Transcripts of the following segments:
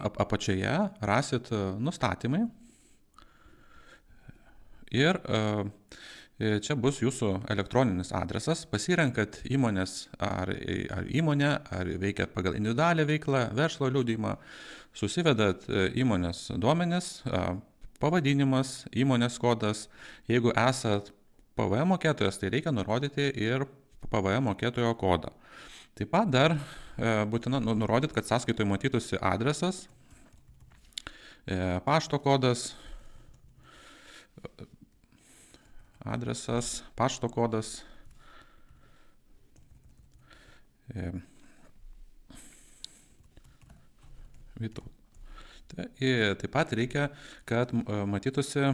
apačioje rasit nustatymai ir čia bus jūsų elektroninis adresas. Pasirenkat įmonės ar įmonę, ar veikia pagal individualią veiklą, verslo liudijimą, susivedat įmonės duomenis, pavadinimas, įmonės kodas. Jeigu esat PVM mokėtojas, tai reikia nurodyti ir PVM mokėtojo kodą. Taip pat dar būtina nurodyti, kad sąskaitoje matytųsi adresas, pašto kodas, pašto kodas. Taip pat reikia, kad matytųsi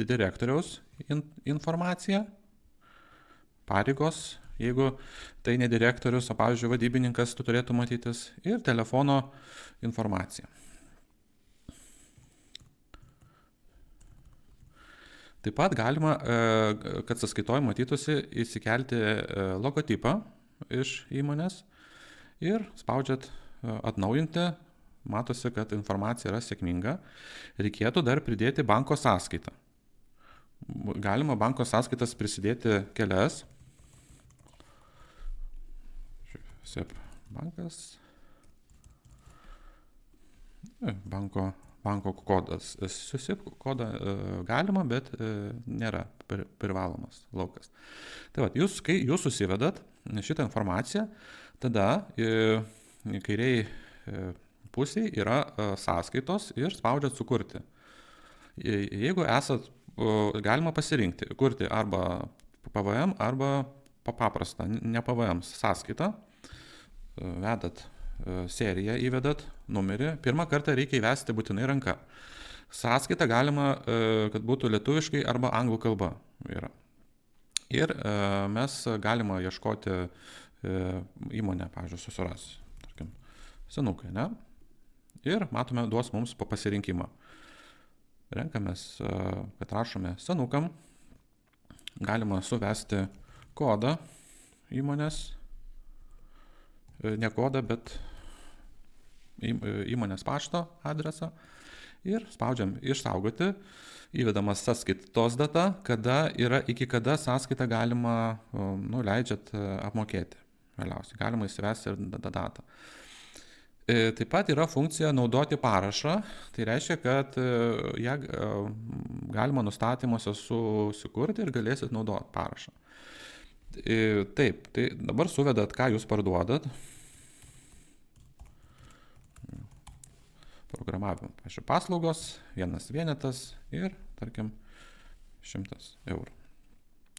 direktoriaus informacija, pareigos, jeigu tai ne direktorius, o pavyzdžiui vadybininkas, tu turėtų matytis, ir telefono informacija. Taip pat galima, kad sąskaitoje matytųsi, įsikelti logotipą iš įmonės ir spaudžiat atnaujinti, matosi, kad informacija yra sėkminga. Reikėtų dar pridėti banko sąskaitą. Galima banko sąskaitas prisidėti kelias. SEB bankas. Banko kodas. SEB kodą galima, bet nėra privalomas laukas. Tai kai jūs susivedat šitą informaciją, tada kairiai pusėje yra sąskaitos ir spaudžiat sukurti. Jeigu galima pasirinkti, kurti arba PVM, arba paprastą, ne PVM sąskaitą. Vedat seriją, įvedat numerį. Pirmą kartą reikia įvesti būtinai ranka. Sąskaitą galima, kad būtų lietuviškai arba anglų kalba. Ir mes galima ieškoti įmonę, pavyzdžiui, susiras. Tarkim, senukai, ne? Ir matome, duos mums po pasirinkimą. Renkamės, kad rašome senukam. Galima suvesti kodą įmonės. Ne kodą, bet įmonės pašto adresą. Ir spaudžiam išsaugoti. Įvedamas sąskaitos data, iki kada sąskaitą galima, leidžiat apmokėti. Vėliausiai galima įsivesti ir datą. Taip pat yra funkcija naudoti parašą. Tai reiškia, kad ją galima nustatymuose susikurti ir galėsit naudoti parašą. Taip, tai dabar suvedat, ką jūs parduodat. Programavimo, pavyzdžiui, paslaugos, vienas vienetas ir, tarkim, 100 eurų.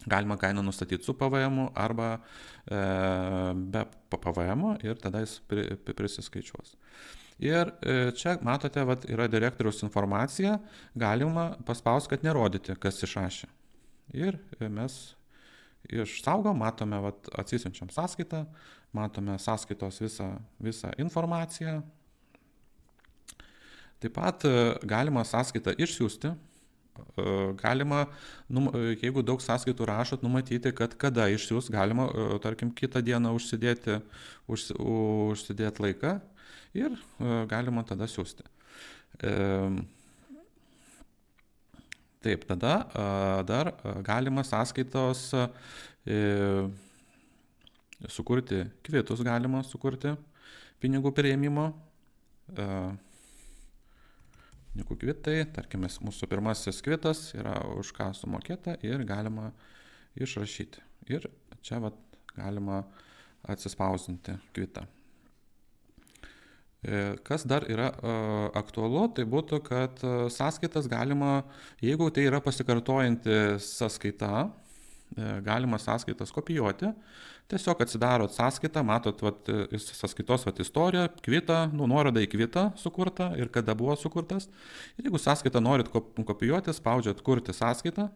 Galima kainą nustatyti su PVM arba be PVM ir tada jis prisiskaičiuos. Ir čia matote, yra direktoriaus informacija, galima paspausti, kad nerodyti, kas išrašė. Ir mes išsaugom, matome, atsisiunčiam sąskaitą, matome sąskaitos visą informaciją. Taip pat galima sąskaitą išsiųsti. Galima, jeigu daug sąskaitų rašot, numatyti, kad kada išsiųs, galima, tarkim, kitą dieną užsidėti laiką ir galima tada siųsti. Taip, tada dar galima sąskaitos sukurti, kvitus galima sukurti pinigų priėmimo. Pinigų kvitai, tarkime, mūsų pirmasis kvitas yra už ką sumokėta ir galima išrašyti. Ir čia galima atsispausdinti kvitą. Kas dar yra aktualu, tai būtų, kad sąskaitas galima, jeigu tai yra pasikartojanti sąskaita, galima sąskaitas kopijuoti. Tiesiog atsidarot sąskaitą, matot sąskaitos istoriją, kvitą, nuorodą į kvitą sukurtą ir kada buvo sukurtas. Ir jeigu sąskaitą norit kopijuoti, spaudžiat kurti sąskaitą.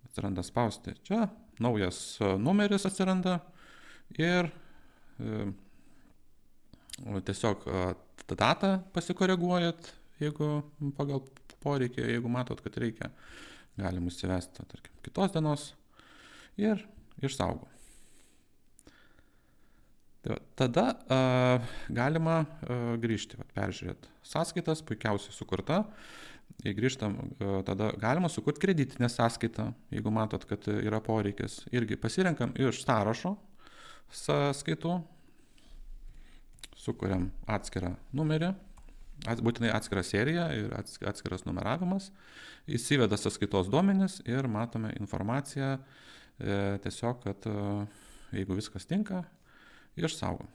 Atsiranda spausti čia, naujas numeris atsiranda ir tiesiog datą pasikoreguojat, jeigu pagal poreikį, jeigu matot, kad reikia, galim įsivesti, tarkim, kitos dienos ir išsaugo. Tai tada galima grįžti, peržiūrėti sąskaitas, puikiausiai sukurta. Jei grįžtam, tada galima sukurti kreditinę sąskaitą, jeigu matot, kad yra poreikis. Irgi pasirenkam iš sąrašo sąskaitų, sukuriam atskirą numerį, būtinai atskirą seriją ir atskiras numeravimas, įsiveda sąskaitos duomenis ir matome informaciją tiesiog, kad jeigu viskas tinka, išsaugom.